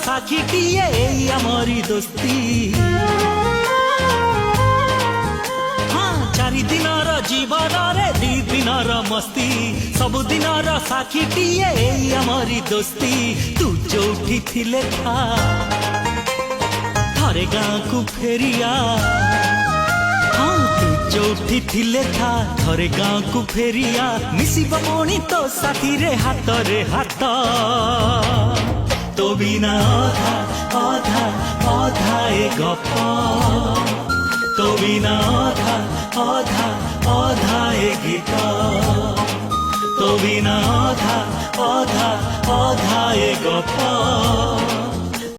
साक्षीटिए एई आमरी दोस्ती चारि दिनर जीवन रे दी दिनर मस्ती सबु दिनर साक्षीटिए एई आमरी दोस्ती तू जोठी थिले था थारे गाँ को फेरिया तू जोठी थिले था थरे गाँ को फेरिया मिसिब मणि तो साथी रे हाथ तो बिना अधा अधा अधा ए गप तो बिना अधा अधा अधा ए गीत तो बिना अधा अधा अधा ए गप।